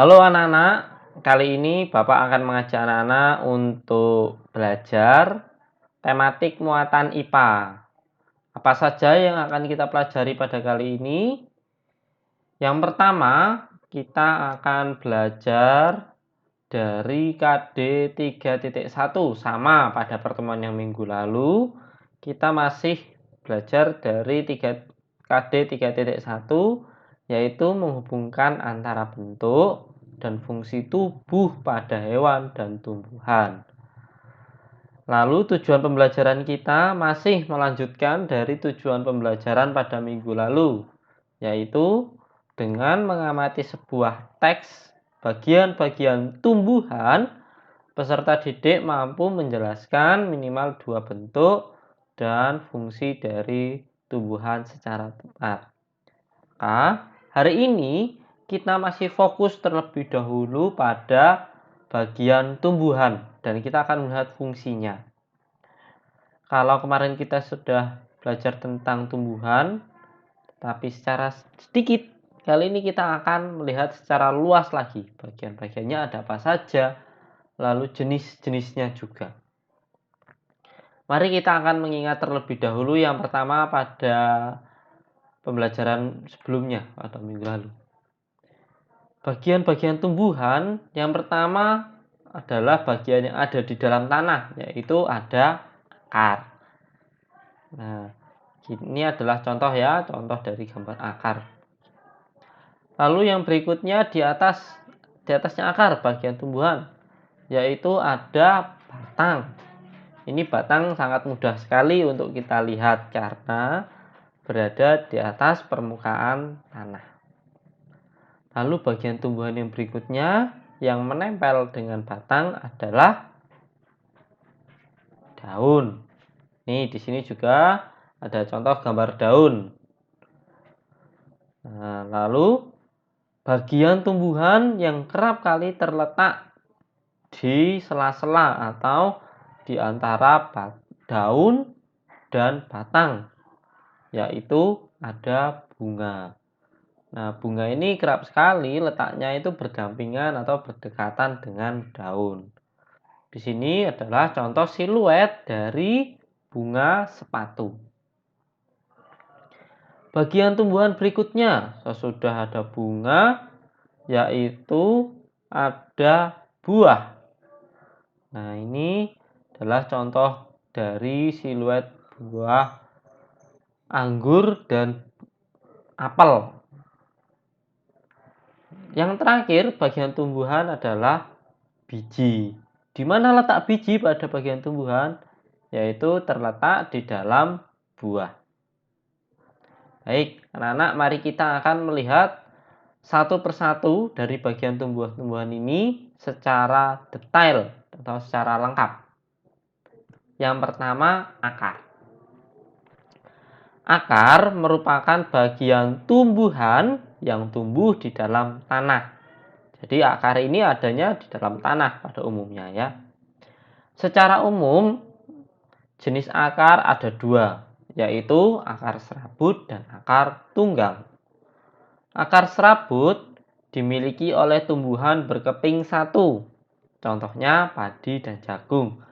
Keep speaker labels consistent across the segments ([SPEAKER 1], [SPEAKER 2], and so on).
[SPEAKER 1] Halo anak-anak, kali ini Bapak akan mengajak anak-anak untuk belajar tematik muatan IPA. Apa saja yang akan kita pelajari pada kali ini? Yang pertama, kita akan belajar dari KD 3.1 sama pada pertemuan yang minggu lalu. Kita masih belajar dari KD 3.1 yaitu menghubungkan antara bentuk dan fungsi tubuh pada hewan dan tumbuhan. Lalu tujuan pembelajaran kita masih melanjutkan dari tujuan pembelajaran pada minggu lalu, yaitu dengan mengamati sebuah teks bagian-bagian tumbuhan, peserta didik mampu menjelaskan minimal 2 bentuk dan fungsi dari tumbuhan secara tepat. Hari ini kita masih fokus terlebih dahulu pada bagian tumbuhan dan kita akan melihat fungsinya. Kalau kemarin kita sudah belajar tentang tumbuhan, tapi secara sedikit, kali ini kita akan melihat secara luas lagi. Bagian-bagiannya ada apa saja, lalu jenis-jenisnya juga. Mari kita akan mengingat terlebih dahulu yang pertama pada pembelajaran sebelumnya atau minggu lalu. Bagian-bagian tumbuhan yang pertama adalah bagian yang ada di dalam tanah, yaitu ada akar. Nah, ini adalah contoh ya, contoh dari gambar akar. Lalu yang berikutnya di atasnya akar bagian tumbuhan, yaitu ada batang. Ini batang sangat mudah sekali untuk kita lihat karena berada di atas permukaan tanah. Lalu bagian tumbuhan yang berikutnya yang menempel dengan batang adalah daun. Nih di sini juga ada contoh gambar daun. Nah, lalu bagian tumbuhan yang kerap kali terletak di sela-sela atau di antara daun dan batang, yaitu ada bunga. Nah, bunga ini kerap sekali letaknya itu berdampingan atau berdekatan dengan daun. Di sini adalah contoh siluet dari bunga sepatu. Bagian tumbuhan berikutnya sesudah ada bunga, yaitu ada buah. Nah, ini adalah contoh dari siluet buah anggur dan apel. Yang terakhir, bagian tumbuhan adalah biji. Di mana letak biji pada bagian tumbuhan? Yaitu terletak di dalam buah. Baik, anak-anak, mari kita akan melihat satu persatu dari bagian tumbuhan-tumbuhan ini secara detail atau secara lengkap. Yang pertama, akar. Akar merupakan bagian tumbuhan yang tumbuh di dalam tanah. Jadi akar ini adanya di dalam tanah pada umumnya ya. Secara umum, jenis akar ada 2, yaitu akar serabut dan akar tunggang. Akar serabut dimiliki oleh tumbuhan berkeping 1. Contohnya padi dan jagung.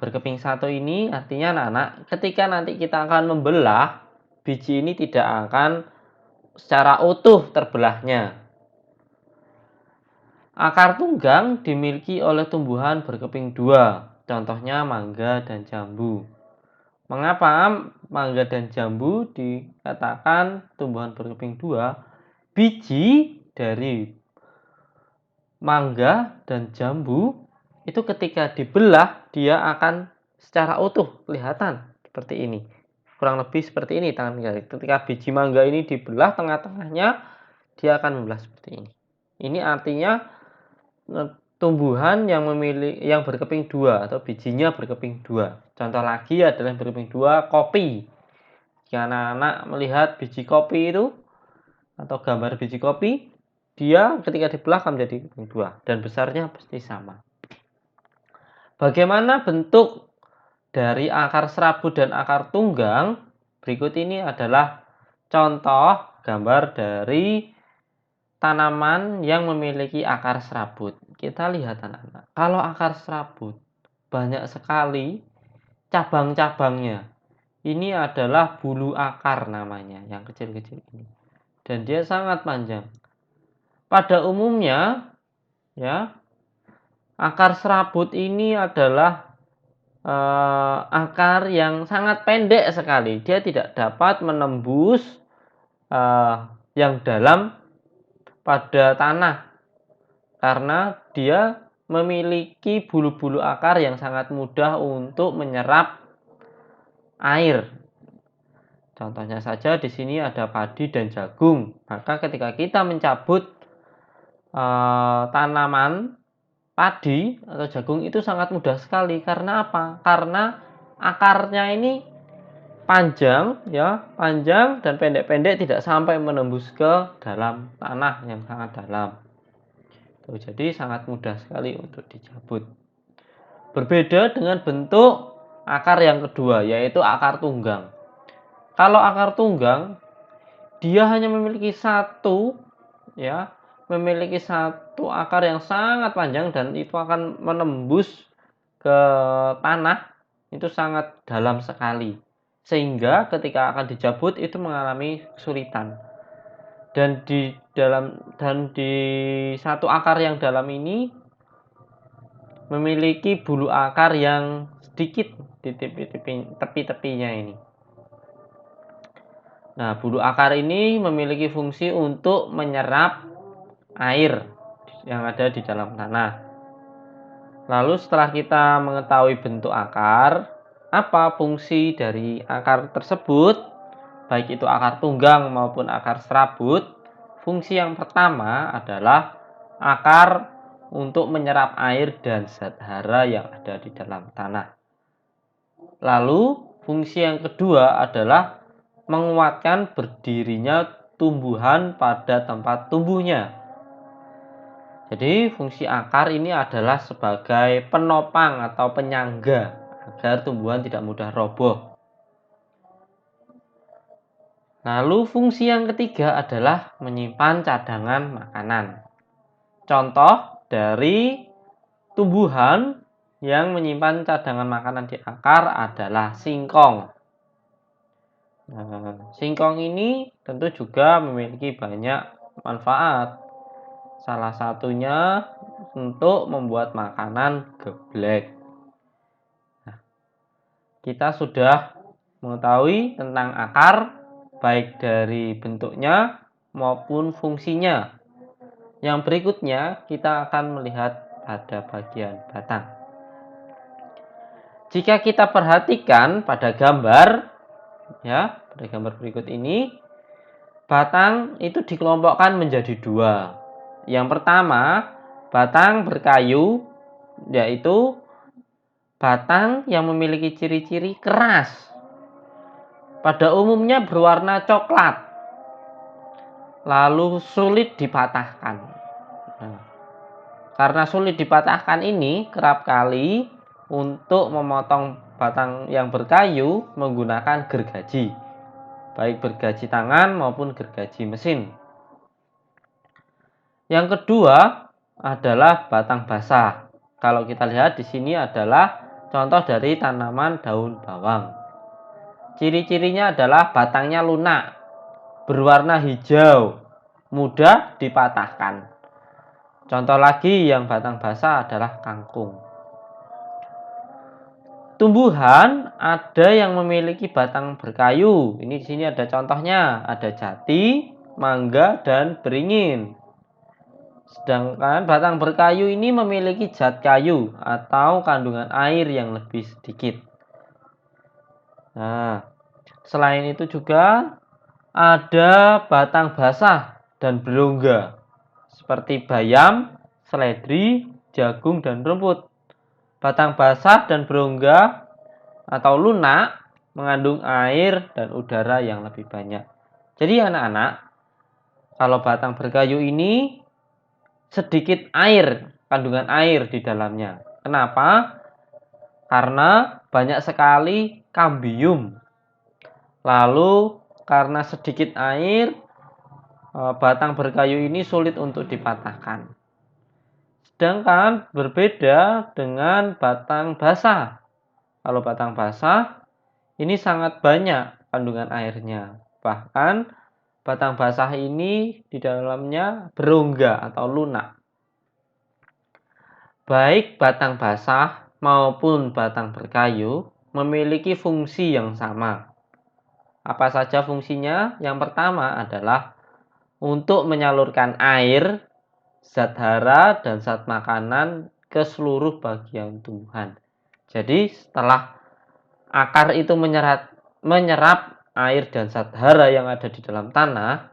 [SPEAKER 1] Berkeping 1 ini artinya anak-anak, ketika nanti kita akan membelah, biji ini tidak akan secara utuh terbelahnya. Akar tunggang dimiliki oleh tumbuhan berkeping 2. Contohnya mangga dan jambu. Mengapa mangga dan jambu dikatakan tumbuhan berkeping 2? Biji dari mangga dan jambu itu ketika dibelah dia akan secara utuh kelihatan seperti ini. Kurang lebih seperti ini tangan kaki. Ketika biji mangga ini dibelah tengah-tengahnya dia akan membelah seperti ini. Ini artinya tumbuhan yang berkeping 2 atau bijinya berkeping 2. Contoh lagi adalah yang berkeping 2 kopi. Jika anak-anak melihat biji kopi itu atau gambar biji kopi, dia ketika dibelah akan menjadi keping 2 dan besarnya pasti sama. Bagaimana bentuk dari akar serabut dan akar tunggang? Berikut ini adalah contoh gambar dari tanaman yang memiliki akar serabut. Kita lihat anak-anak, kalau akar serabut banyak sekali cabang-cabangnya. Ini adalah bulu akar namanya, yang kecil-kecil ini. Dan dia sangat panjang. Pada umumnya, ya, akar serabut ini adalah akar yang sangat pendek sekali. Dia tidak dapat menembus yang dalam pada tanah karena dia memiliki bulu-bulu akar yang sangat mudah untuk menyerap air. Contohnya saja di sini ada padi dan jagung. Maka ketika kita mencabut tanaman padi atau jagung itu sangat mudah sekali. Karena apa? Karena akarnya ini panjang, ya, panjang dan pendek-pendek, tidak sampai menembus ke dalam tanah yang sangat dalam. Jadi sangat mudah sekali untuk dicabut. Berbeda dengan bentuk akar yang kedua, yaitu akar tunggang. Kalau akar tunggang, dia hanya memiliki satu, ya, memiliki satu akar yang sangat panjang dan itu akan menembus ke tanah itu sangat dalam sekali. Sehingga ketika akan dicabut itu mengalami kesulitan. Dan di satu akar yang dalam ini memiliki bulu akar yang sedikit di tepi-tepinya ini. Nah, bulu akar ini memiliki fungsi untuk menyerap air yang ada di dalam tanah. Lalu setelah kita mengetahui bentuk akar, apa fungsi dari akar tersebut, baik itu akar tunggang maupun akar serabut, fungsi yang pertama adalah akar untuk menyerap air dan zat hara yang ada di dalam tanah. Lalu fungsi yang kedua adalah menguatkan berdirinya tumbuhan pada tempat tumbuhnya. Jadi fungsi akar ini adalah sebagai penopang atau penyangga agar tumbuhan tidak mudah roboh. Lalu fungsi yang ketiga adalah menyimpan cadangan makanan. Contoh dari tumbuhan yang menyimpan cadangan makanan di akar adalah singkong. Nah, singkong ini tentu juga memiliki banyak manfaat. Salah satunya untuk membuat makanan geblek. Nah, kita sudah mengetahui tentang akar, baik dari bentuknya maupun fungsinya. Yang berikutnya kita akan melihat pada bagian batang. Jika kita perhatikan pada gambar, ya, pada gambar berikut ini, batang itu dikelompokkan menjadi dua. Yang pertama, batang berkayu, yaitu batang yang memiliki ciri-ciri keras. Pada umumnya berwarna coklat, lalu sulit dipatahkan. Nah, karena sulit dipatahkan ini, kerap kali untuk memotong batang yang berkayu menggunakan gergaji, baik gergaji tangan maupun gergaji mesin. Yang kedua adalah batang basah. Kalau kita lihat di sini adalah contoh dari tanaman daun bawang. Ciri-cirinya adalah batangnya lunak, berwarna hijau, mudah dipatahkan. Contoh lagi yang batang basah adalah kangkung. Tumbuhan ada yang memiliki batang berkayu. Ini di sini ada contohnya, ada jati, mangga, dan beringin. Sedangkan batang berkayu ini memiliki zat kayu atau kandungan air yang lebih sedikit. Nah, selain itu juga ada batang basah dan berongga seperti bayam, seledri, jagung, dan rumput. Batang basah dan berongga atau lunak mengandung air dan udara yang lebih banyak. Jadi anak-anak, kalau batang berkayu ini sedikit air, kandungan air di dalamnya. Kenapa? Karena banyak sekali kambium. Lalu karena sedikit air, batang berkayu ini sulit untuk dipatahkan. Sedangkan berbeda dengan batang basah. Kalau batang basah ini sangat banyak kandungan airnya. Bahkan batang basah ini di dalamnya berongga atau lunak. Baik batang basah maupun batang berkayu memiliki fungsi yang sama. Apa saja fungsinya? Yang pertama adalah untuk menyalurkan air, zat hara, dan zat makanan ke seluruh bagian tumbuhan. Jadi setelah akar itu menyerap air dan zat hara yang ada di dalam tanah,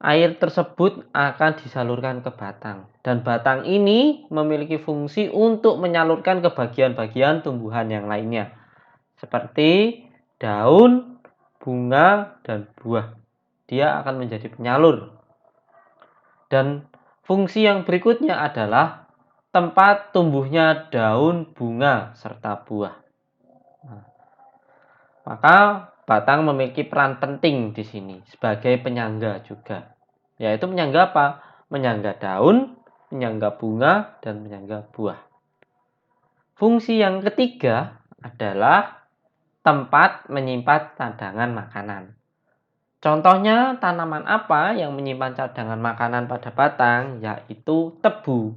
[SPEAKER 1] air tersebut akan disalurkan ke batang. Dan batang ini memiliki fungsi untuk menyalurkan ke bagian-bagian tumbuhan yang lainnya. Seperti daun, bunga, dan buah. Dia akan menjadi penyalur. Dan fungsi yang berikutnya adalah tempat tumbuhnya daun, bunga, serta buah. Nah, maka batang memiliki peran penting di sini sebagai penyangga juga. Yaitu menyangga apa? Menyangga daun, menyangga bunga, dan menyangga buah. Fungsi yang ketiga adalah tempat menyimpan cadangan makanan. Contohnya tanaman apa yang menyimpan cadangan makanan pada batang, yaitu tebu.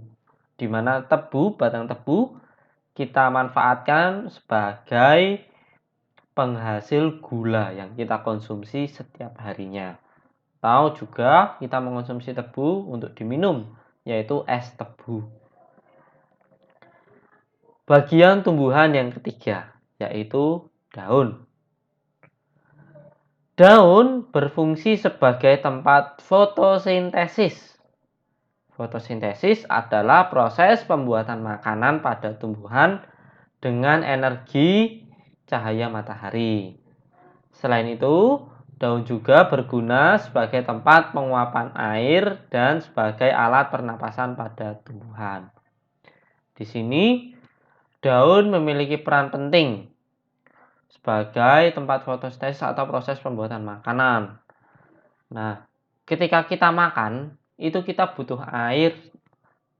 [SPEAKER 1] Di mana tebu, batang tebu, kita manfaatkan sebagai penghasil gula yang kita konsumsi setiap harinya. Atau juga kita mengonsumsi tebu untuk diminum, yaitu es tebu. Bagian tumbuhan yang ketiga, yaitu daun. Daun berfungsi sebagai tempat fotosintesis. Fotosintesis adalah proses pembuatan makanan pada tumbuhan dengan energi cahaya matahari. Selain itu, daun juga berguna sebagai tempat penguapan air dan sebagai alat pernapasan pada tumbuhan. Di sini, daun memiliki peran penting sebagai tempat fotosintesis atau proses pembuatan makanan. Nah, ketika kita makan, itu kita butuh air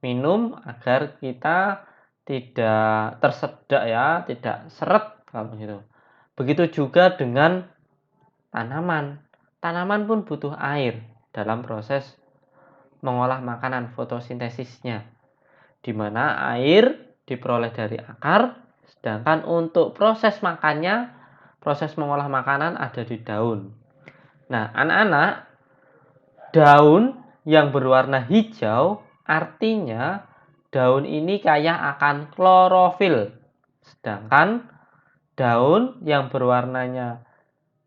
[SPEAKER 1] minum agar kita tidak tersedak ya, tidak seret kalau gitu. Begitu juga dengan tanaman. Tanaman pun butuh air dalam proses mengolah makanan fotosintesisnya, di mana air diperoleh dari akar, sedangkan untuk proses makannya, proses mengolah makanan ada di daun. Nah, anak-anak, daun yang berwarna hijau artinya daun ini kaya akan klorofil. Sedangkan daun yang berwarnanya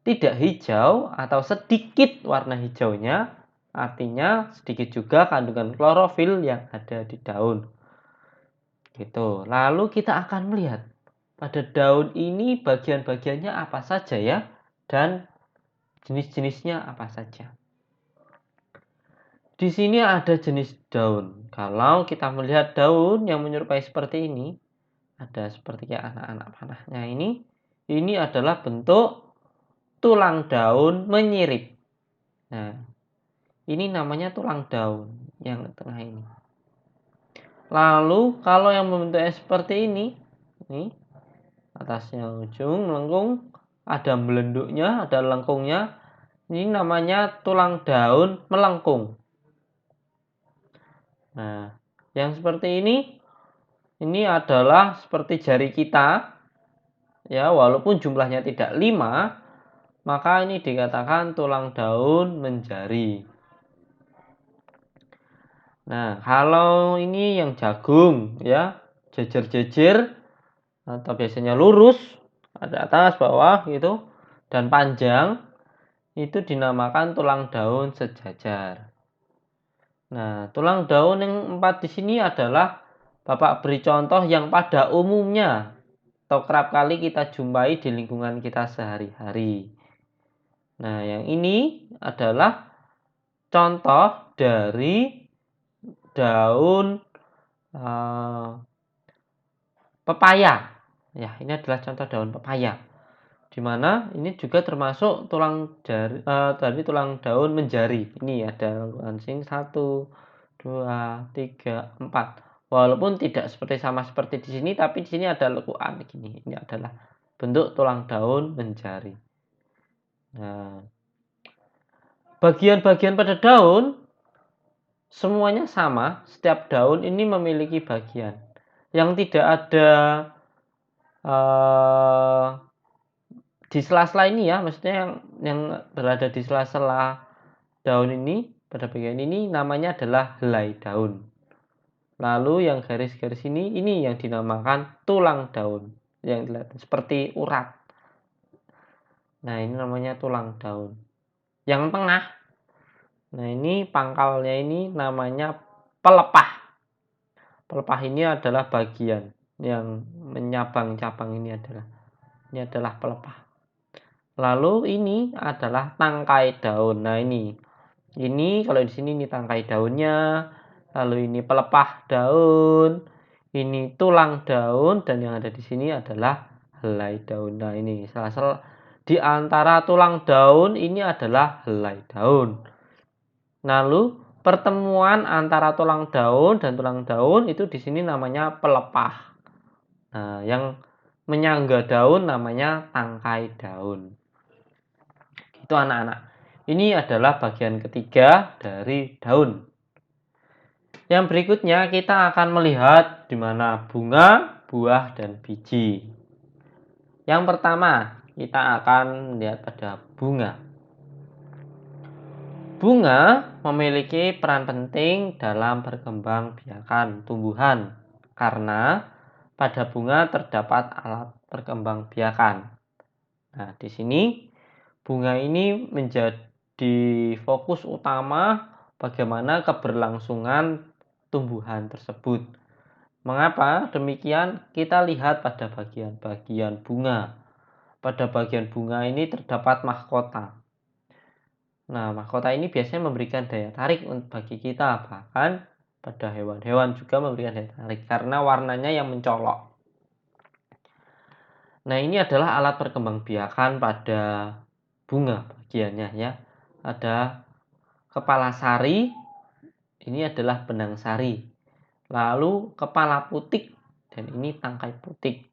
[SPEAKER 1] tidak hijau atau sedikit warna hijaunya artinya sedikit juga kandungan klorofil yang ada di daun. Gitu. Lalu kita akan melihat pada daun ini bagian-bagiannya apa saja ya dan jenis-jenisnya apa saja. Di sini ada jenis daun. Kalau kita melihat daun yang menyerupai seperti ini, ada seperti anak-anak panahnya ini adalah bentuk tulang daun menyirip. Nah, ini namanya tulang daun yang tengah ini. Lalu kalau yang membentuknya seperti ini atasnya ujung melengkung, ada belenduknya, ada lengkungnya. Ini namanya tulang daun melengkung. Nah, yang seperti ini adalah seperti jari kita. Ya, walaupun jumlahnya tidak 5, maka ini dikatakan tulang daun menjari. Nah, kalau ini yang jagung, ya, jejer-jejer atau biasanya lurus, ada atas, bawah gitu, dan panjang, itu dinamakan tulang daun sejajar. Nah, tulang daun yang 4 di sini adalah Bapak beri contoh yang pada umumnya atau kerap kali kita jumpai di lingkungan kita sehari-hari. Nah, yang ini adalah contoh dari daun pepaya. Ya, ini adalah contoh daun pepaya. Di di mana ini juga termasuk tulang jari dari tulang daun menjari. Ini ada lengkuan 1, 2, 3, 4. Walaupun tidak sama seperti di sini, tapi di sini ada lekuan gini. Ini adalah bentuk tulang daun menjari. Nah, bagian-bagian pada daun semuanya sama. Setiap daun ini memiliki bagian. Yang tidak ada di sela-sela ini ya, maksudnya yang berada di sela-sela daun ini, pada bagian ini namanya adalah helai daun. Lalu yang garis-garis ini yang dinamakan tulang daun. Yang dilihat seperti urat. Nah, ini namanya tulang daun. Yang tengah, nah ini pangkalnya ini namanya pelepah. Pelepah ini adalah bagian yang menyabang-cabang ini adalah pelepah. Lalu ini adalah tangkai daun. Nah, ini kalau di sini ini tangkai daunnya, lalu ini pelepah daun, ini tulang daun, dan yang ada di sini adalah helai daun. Nah, ini salah di antara tulang daun ini adalah helai daun. Lalu pertemuan antara tulang daun dan tulang daun itu di sini namanya pelepah. Nah, yang menyangga daun namanya tangkai daun. Itu anak-anak. Ini adalah bagian ketiga dari daun. Yang berikutnya kita akan melihat di mana bunga, buah, dan biji. Yang pertama, kita akan melihat pada bunga. Bunga memiliki peran penting dalam perkembangbiakan tumbuhan karena pada bunga terdapat alat perkembangbiakan. Nah, di sini bunga ini menjadi fokus utama bagaimana keberlangsungan tumbuhan tersebut. Mengapa demikian? Kita lihat pada bagian-bagian bunga. Pada bagian bunga ini terdapat mahkota. Nah, mahkota ini biasanya memberikan daya tarik bagi kita. Bahkan pada hewan-hewan juga memberikan daya tarik karena warnanya yang mencolok. Nah, ini adalah alat perkembangbiakan pada bunga bagiannya ya. Ada kepala sari, ini adalah benang sari. Lalu kepala putik, dan ini tangkai putik.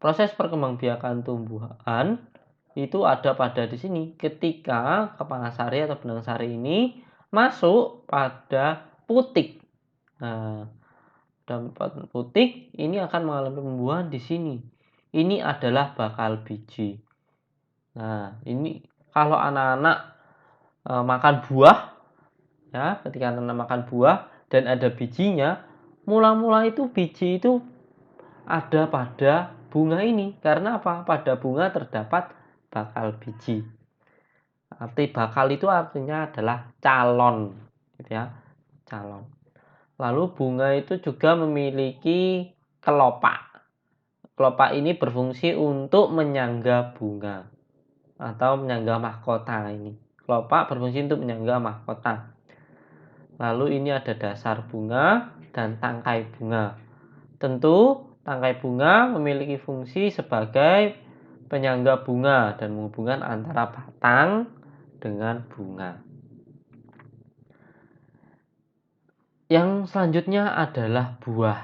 [SPEAKER 1] Proses perkembangbiakan tumbuhan itu ada pada di sini. Ketika kepala sari atau benang sari ini masuk pada putik. Nah, dapat putik ini akan mengalami pembuahan di sini. Ini adalah bakal biji. Nah, ini kalau anak-anak makan buah, ya, ketika anak-anak makan buah dan ada bijinya, mula-mula itu biji itu ada pada bunga ini. Karena apa? Pada bunga terdapat bakal biji. Arti bakal itu artinya adalah calon, gitu ya, calon. Lalu bunga itu juga memiliki kelopak. Kelopak ini berfungsi untuk menyangga bunga atau menyangga mahkota ini. Kelopak berfungsi untuk menyangga mahkota. Lalu ini ada dasar bunga dan tangkai bunga. Tentu tangkai bunga memiliki fungsi sebagai penyangga bunga dan menghubungkan antara batang dengan bunga. Yang selanjutnya adalah buah.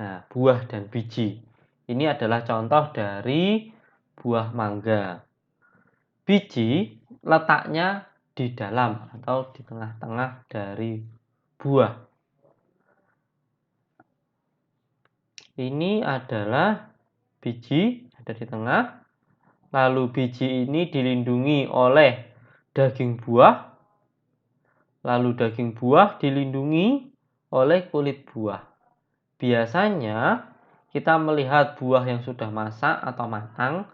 [SPEAKER 1] Nah, buah dan biji. Ini adalah contoh dari buah mangga. Biji letaknya di dalam atau di tengah-tengah dari buah. Ini adalah biji ada di tengah. Lalu biji ini dilindungi oleh daging buah. Lalu daging buah dilindungi oleh kulit buah. Biasanya kita melihat buah yang sudah masak atau matang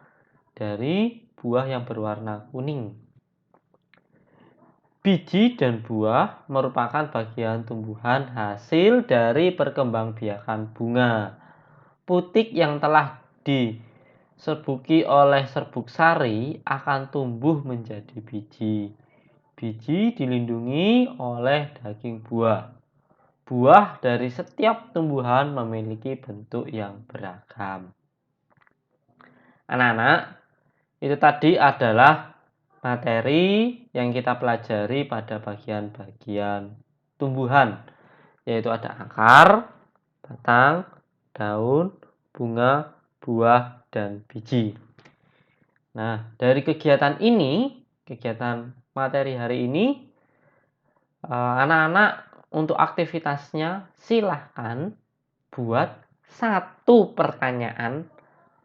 [SPEAKER 1] dari buah yang berwarna kuning. Biji dan buah merupakan bagian tumbuhan hasil dari perkembangbiakan bunga. Putik yang telah diserbuki oleh serbuk sari akan tumbuh menjadi biji. Biji dilindungi oleh daging buah. Buah dari setiap tumbuhan memiliki bentuk yang beragam. Anak-anak, Itu tadi adalah materi yang kita pelajari pada bagian-bagian tumbuhan, yaitu ada akar, batang, daun, bunga, buah, dan biji. Nah, dari kegiatan ini, kegiatan materi hari ini, anak-anak untuk aktivitasnya silahkan buat satu pertanyaan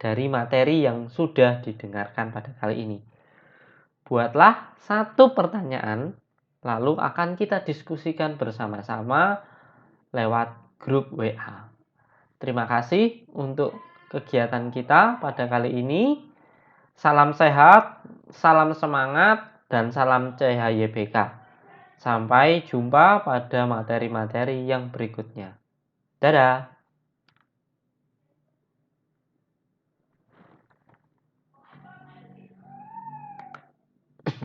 [SPEAKER 1] dari materi yang sudah didengarkan pada kali ini. Buatlah satu pertanyaan, lalu akan kita diskusikan bersama-sama lewat grup WA. Terima kasih untuk kegiatan kita pada kali ini. Salam sehat, salam semangat, dan salam CHYBK. Sampai jumpa pada materi-materi yang berikutnya. Dadah!